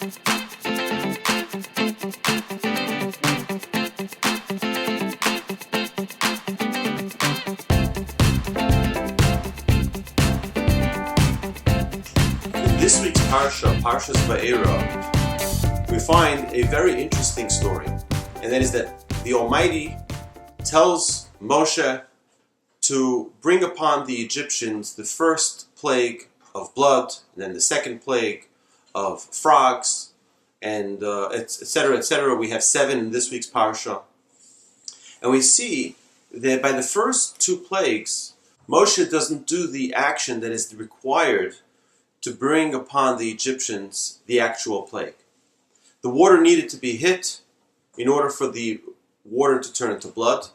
In this week's Parsha, Parshas Va'era, we find a very interesting story, and that is that the Almighty tells Moshe to bring upon the Egyptians the first plague of blood, and then the second plague of frogs, and etc., etc. We have 7 in this week's Parsha. And we see that by the first 2 plagues, Moshe doesn't do the action that is required to bring upon the Egyptians the actual plague. The water needed to be hit in order for the water to turn into blood,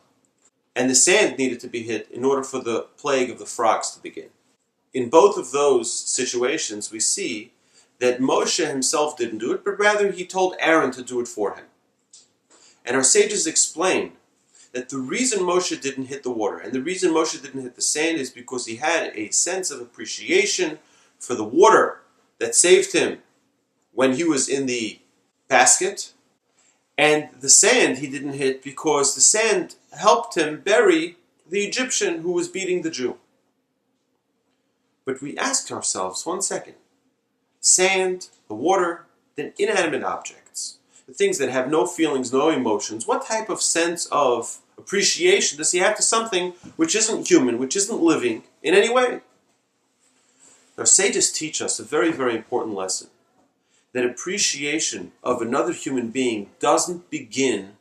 and the sand needed to be hit in order for the plague of the frogs to begin. In both of those situations, we see that Moshe himself didn't do it, but rather he told Aaron to do it for him. And our sages explain that the reason Moshe didn't hit the water and the reason Moshe didn't hit the sand is because he had a sense of appreciation for the water that saved him when he was in the basket, and the sand he didn't hit because the sand helped him bury the Egyptian who was beating the Jew. But we asked ourselves, one second, sand, the water, then inanimate objects, the things that have no feelings, no emotions, what type of sense of appreciation does he have to something which isn't human, which isn't living in any way? Our sages teach us a very, very important lesson, that appreciation of another human being doesn't begin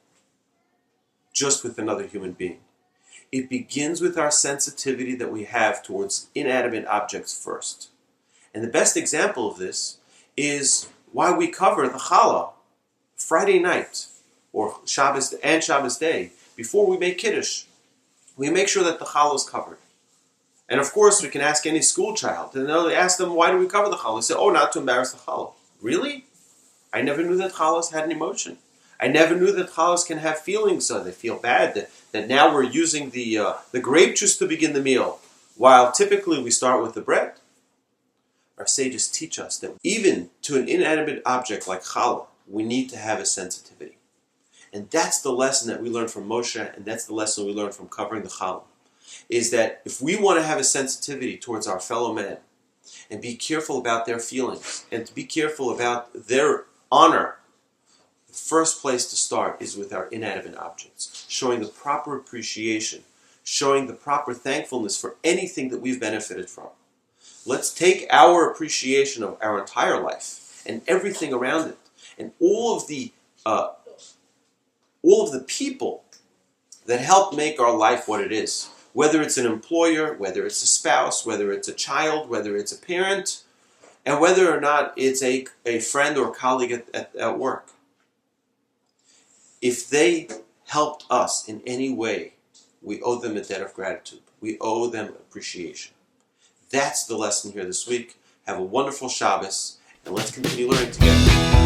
just with another human being. It begins with our sensitivity that we have towards inanimate objects first. And the best example of this is why we cover the challah Friday night or Shabbos and Shabbos day before we make Kiddush. We make sure that the challah is covered. And of course, we can ask any school child, and they ask them, why do we cover the challah? They say, oh, not to embarrass the challah. Really? I never knew that challahs had an emotion. I never knew that challahs can have feelings. They feel bad that now we're using the grape juice to begin the meal, while typically we start with the bread. Our sages teach us that even to an inanimate object like challah, we need to have a sensitivity. And that's the lesson that we learn from Moshe, and that's the lesson we learn from covering the challah, is that if we want to have a sensitivity towards our fellow man, and be careful about their feelings, and to be careful about their honor, the first place to start is with our inanimate objects, showing the proper appreciation, showing the proper thankfulness for anything that we've benefited from. Let's take our appreciation of our entire life and everything around it, and all of the people that help make our life what it is. Whether it's an employer, whether it's a spouse, whether it's a child, whether it's a parent, and whether or not it's a friend or colleague at work. If they helped us in any way, we owe them a debt of gratitude. We owe them appreciation. That's the lesson here this week. Have a wonderful Shabbos, and let's continue learning together.